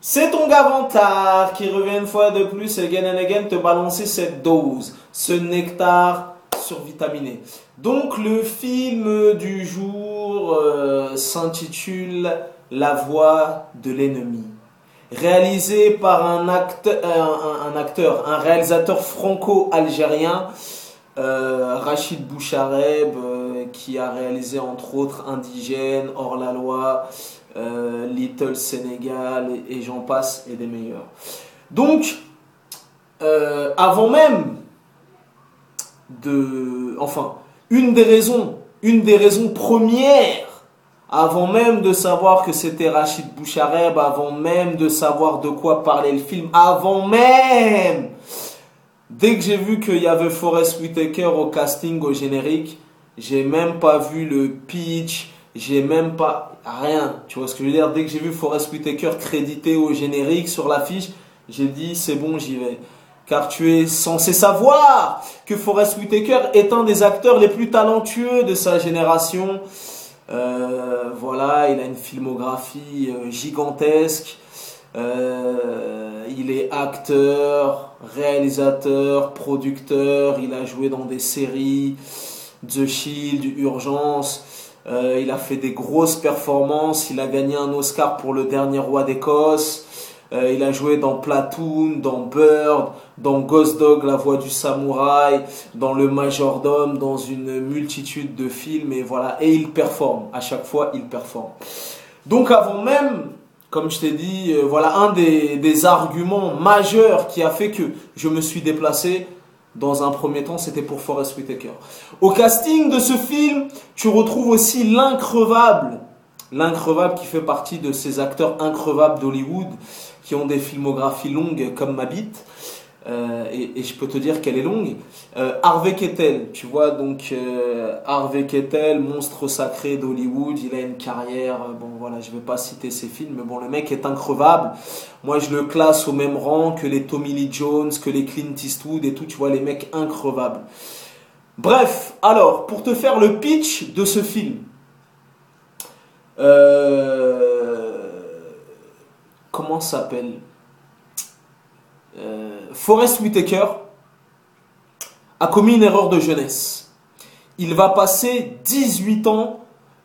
C'est ton gars Vantard qui revient une fois de plus again and again te balancer cette dose, ce nectar survitaminé. Donc le film du jour s'intitule La voix de l'ennemi. Réalisé par un réalisateur franco-algérien, Rachid Bouchareb, qui a réalisé entre autres Indigène, Hors la loi, Little Sénégal et j'en passe et des meilleurs. Donc, avant même une des raisons premières, avant même de savoir que c'était Rachid Bouchareb, avant même de savoir de quoi parlait le film, dès que j'ai vu qu'il y avait Forest Whitaker au casting, au générique, j'ai même pas vu le pitch, j'ai même pas rien. Tu vois ce que je veux dire? Dès que j'ai vu Forest Whitaker crédité au générique sur l'affiche, j'ai dit c'est bon, j'y vais. Car tu es censé savoir que Forest Whitaker est un des acteurs les plus talentueux de sa génération. Voilà, il a une filmographie gigantesque. Il est acteur, réalisateur, producteur. Il a joué dans des séries, The Shield, Urgence. Il a fait des grosses performances. Il a gagné un Oscar pour Le Dernier Roi d'Écosse. Il a joué dans Platoon, dans Bird, dans Ghost Dog, La Voix du Samouraï, dans Le Majordome, dans une multitude de films. Et voilà, et il performe. À chaque fois, il performe. Donc avant même, comme je t'ai dit, voilà un des arguments majeurs qui a fait que je me suis déplacé. Dans un premier temps, c'était pour Forest Whitaker. Au casting de ce film, tu retrouves aussi l'increvable. L'increvable qui fait partie de ces acteurs increvables d'Hollywood qui ont des filmographies longues comme ma bite. Et je peux te dire qu'elle est longue. Harvey Keitel, tu vois, donc Harvey Keitel, monstre sacré d'Hollywood, il a une carrière, bon voilà, je vais pas citer ses films, mais bon, le mec est increvable. Moi, je le classe au même rang que les Tommy Lee Jones, que les Clint Eastwood et tout, tu vois, les mecs increvables. Bref, alors, pour te faire le pitch de ce film, comment ça s'appelle? Forest Whitaker a commis une erreur de jeunesse. Il va passer 18 ans,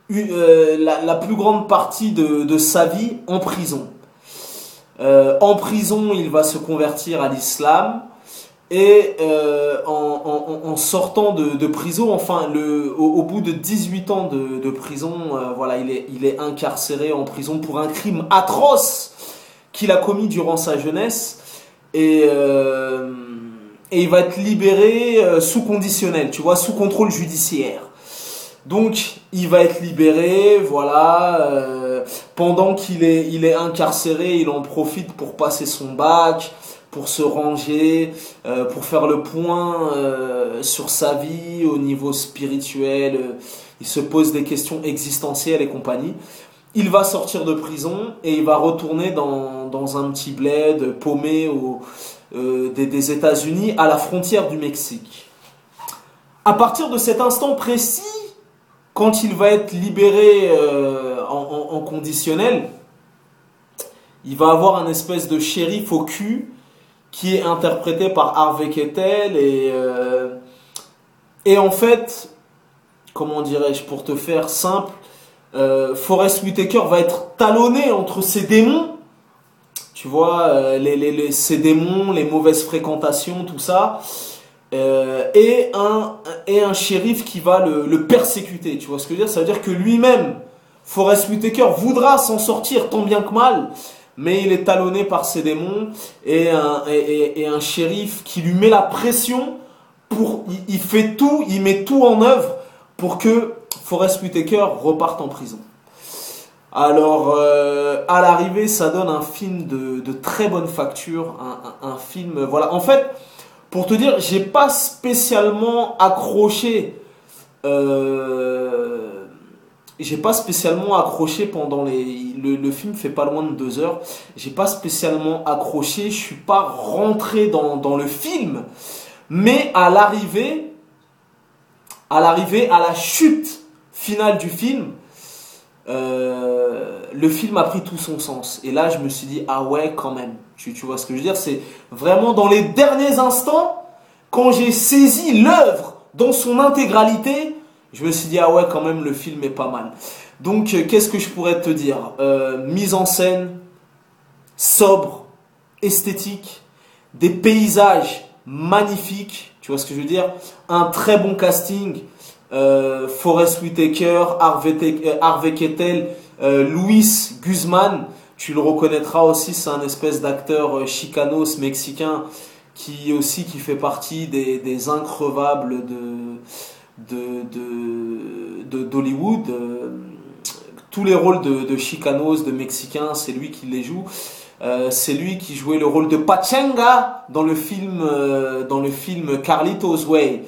la plus grande partie de sa vie en prison. En prison, il va se convertir à l'islam et en sortant de prison, enfin au bout de 18 ans de prison, voilà, il est incarcéré en prison pour un crime atroce qu'il a commis durant sa jeunesse. Et il va être libéré sous conditionnel, tu vois, sous contrôle judiciaire. Donc, il va être libéré, voilà. Pendant qu'il est incarcéré, il en profite pour passer son bac, pour se ranger, pour faire le point sur sa vie au niveau spirituel. Il se pose des questions existentielles et compagnie. Il va sortir de prison et il va retourner dans un petit bled paumé des États-Unis à la frontière du Mexique. À partir de cet instant précis, quand il va être libéré en conditionnel, il va avoir un espèce de shérif au cul qui est interprété par Harvey Keitel et en fait, comment dirais-je, pour te faire simple, Forest Whitaker va être talonné entre ses démons, tu vois, ses démons, les mauvaises fréquentations, tout ça, et un shérif qui va le persécuter, tu vois ce que je veux dire? Ça veut dire que lui-même, Forest Whitaker, voudra s'en sortir tant bien que mal, mais il est talonné par ses démons et un shérif qui lui met la pression il met tout en œuvre pour que Forest Whitaker reparte en prison. Alors, à l'arrivée, ça donne un film de très bonne facture, un film, voilà. En fait, pour te dire, j'ai pas spécialement accroché, pendant le film fait pas loin de 2 heures. J'ai pas spécialement accroché, je suis pas rentré dans le film, mais à la chute finale du film, le film a pris tout son sens. Et là, je me suis dit, ah ouais, quand même. Tu vois ce que je veux dire? C'est vraiment dans les derniers instants, quand j'ai saisi l'œuvre dans son intégralité, je me suis dit, ah ouais, quand même, le film est pas mal. Donc, qu'est-ce que je pourrais te dire? Mise en scène, sobre, esthétique, des paysages magnifiques, tu vois ce que je veux dire? Un très bon casting, Forest Whitaker, Harvey Keitel, Luis Guzman, tu le reconnaîtras aussi, c'est un espèce d'acteur chicanos mexicain qui fait partie des increvables d'Hollywood. Tous les rôles de chicanos, de mexicains, c'est lui qui les joue. C'est lui qui jouait le rôle de Pachanga dans le film Carlitos Way.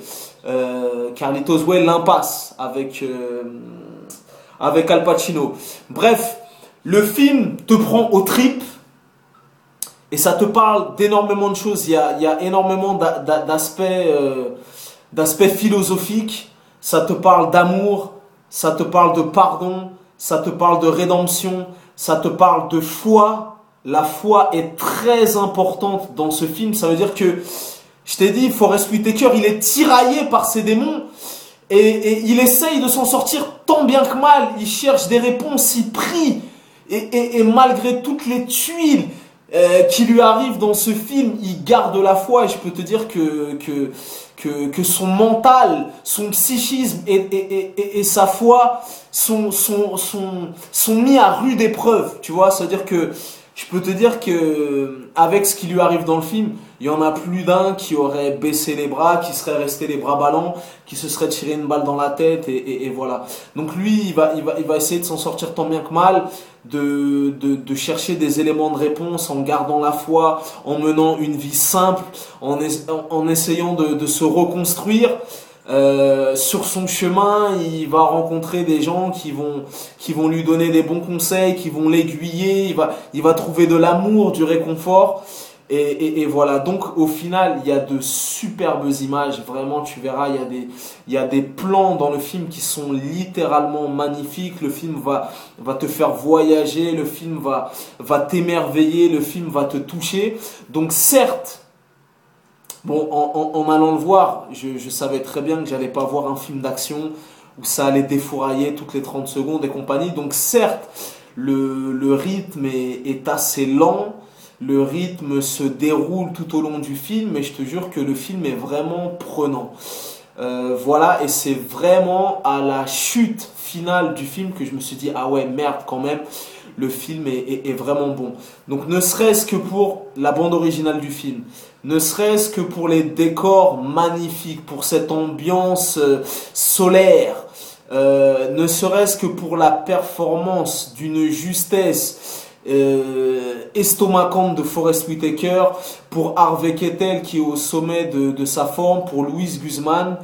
Carlitos Way, l'impasse avec Al Pacino. Bref, le film te prend aux tripes et ça te parle d'énormément de choses. Il y a énormément d'aspects philosophiques. Ça te parle d'amour, ça te parle de pardon, ça te parle de rédemption, ça te parle de foi. La foi est très importante dans ce film. Ça veut dire que, je t'ai dit, Forest Whitaker, il est tiraillé par ses démons et il essaye de s'en sortir tant bien que mal. Il cherche des réponses, il prie et malgré toutes les tuiles qui lui arrivent dans ce film, il garde la foi. Et je peux te dire que son mental, son psychisme et sa foi sont mis à rude épreuve. Tu vois, c'est-à-dire que je peux te dire que avec ce qui lui arrive dans le film, il y en a plus d'un qui aurait baissé les bras, qui serait resté les bras ballants, qui se serait tiré une balle dans la tête et voilà. Donc lui, il va essayer de s'en sortir tant bien que mal, de chercher des éléments de réponse en gardant la foi, en menant une vie simple, en essayant de se reconstruire. Sur son chemin, il va rencontrer des gens qui vont lui donner des bons conseils, qui vont l'aiguiller, il va trouver de l'amour, du réconfort et voilà. Donc au final, il y a de superbes images, vraiment tu verras, il y a des plans dans le film qui sont littéralement magnifiques. Le film va te faire voyager, le film va t'émerveiller, le film va te toucher. Donc certes, bon, en allant le voir, je savais très bien que j'allais pas voir un film d'action où ça allait défourailler toutes les 30 secondes et compagnie. Donc certes, le rythme est assez lent, le rythme se déroule tout au long du film, mais je te jure que le film est vraiment prenant. Voilà, et c'est vraiment à la chute finale du film que je me suis dit, ah ouais, merde quand même. Le film est vraiment bon. Donc ne serait-ce que pour la bande originale du film, ne serait-ce que pour les décors magnifiques, pour cette ambiance solaire, ne serait-ce que pour la performance d'une justesse estomacante de Forest Whitaker, pour Harvey Keitel qui est au sommet de sa forme, pour Luis Guzman.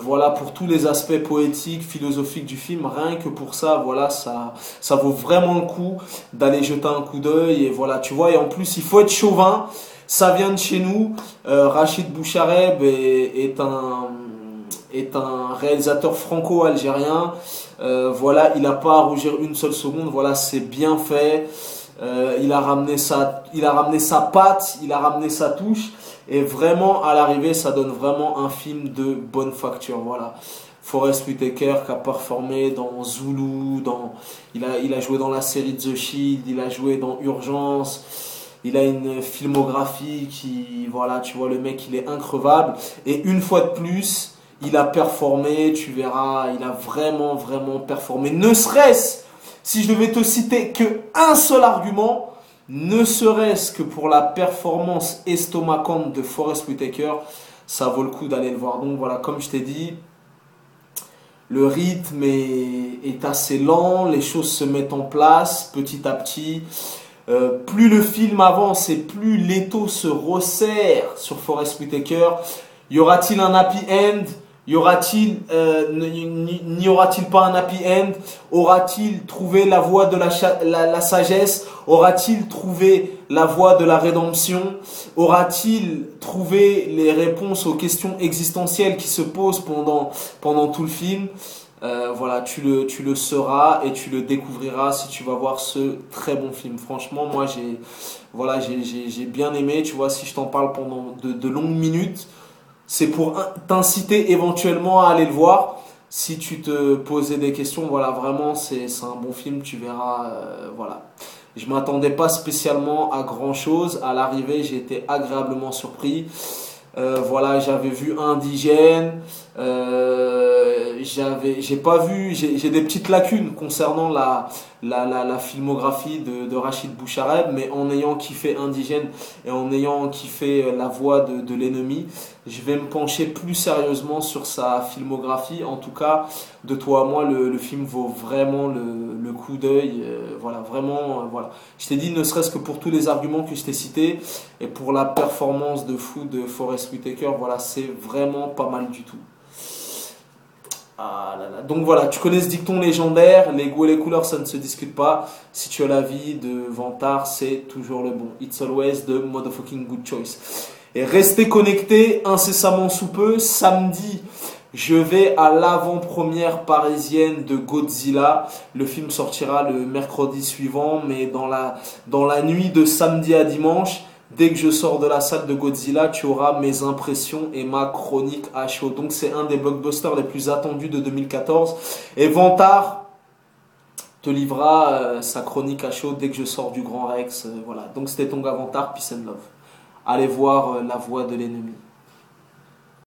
Voilà, pour tous les aspects poétiques, philosophiques du film, rien que pour ça, voilà, ça vaut vraiment le coup d'aller jeter un coup d'œil. Et voilà, tu vois, et en plus, il faut être chauvin, ça vient de chez nous. Rachid Bouchareb est un réalisateur franco-algérien. Voilà, il n'a pas à rougir une seule seconde, voilà, c'est bien fait. Il a ramené sa patte, il a ramené sa touche. Et vraiment, à l'arrivée, ça donne vraiment un film de bonne facture. Voilà. Forest Whitaker qui a performé dans Zulu, il a joué dans la série The Shield, il a joué dans Urgence. Il a une filmographie qui, voilà, tu vois, le mec, il est increvable. Et une fois de plus, il a performé, tu verras, il a vraiment, vraiment performé. Ne serait-ce, si je devais te citer que un seul argument, ne serait-ce que pour la performance estomacante de Forest Whitaker, ça vaut le coup d'aller le voir. Donc voilà, comme je t'ai dit, le rythme est assez lent, les choses se mettent en place petit à petit. Plus le film avance et plus l'étau se resserre sur Forest Whitaker. Y aura-t-il un happy end? N'y aura-t-il pas un happy end? Aura-t-il trouvé la voie de la sagesse? Aura-t-il trouvé la voie de la rédemption? Aura-t-il trouvé les réponses aux questions existentielles qui se posent pendant tout le film? Voilà, tu le sauras et tu le découvriras si tu vas voir ce très bon film. Franchement, moi j'ai bien aimé. Tu vois, si je t'en parle pendant de longues minutes, c'est pour t'inciter éventuellement à aller le voir. Si tu te posais des questions, voilà, vraiment c'est un bon film. Tu verras, voilà. Je m'attendais pas spécialement à grand chose. À l'arrivée, j'ai été agréablement surpris. Voilà, j'avais vu Indigène. J'ai pas vu, j'ai des petites lacunes concernant la filmographie de Rachid Bouchareb, mais en ayant kiffé Indigène et en ayant kiffé La Voix de l'ennemi, je vais me pencher plus sérieusement sur sa filmographie. En tout cas, de toi à moi, le film vaut vraiment le coup d'œil. Voilà, vraiment, voilà. Je t'ai dit, ne serait-ce que pour tous les arguments que je t'ai cités et pour la performance de fou de Forest Whitaker, voilà, c'est vraiment pas mal du tout. Ah là là. Donc voilà, tu connais ce dicton légendaire, les goûts et les couleurs ça ne se discute pas. Si tu as l'avis de Vantard, c'est toujours le bon. It's always the motherfucking good choice. Et restez connectés incessamment sous peu. Samedi, je vais à l'avant-première parisienne de Godzilla. Le film sortira le mercredi suivant, mais dans la nuit de samedi à dimanche, dès que je sors de la salle de Godzilla, tu auras mes impressions et ma chronique à chaud. Donc c'est un des blockbusters les plus attendus de 2014. Et Vantard te livrera sa chronique à chaud dès que je sors du Grand Rex. Voilà. Donc c'était ton gars Vantard, peace and love. Allez voir La Voix de l'ennemi.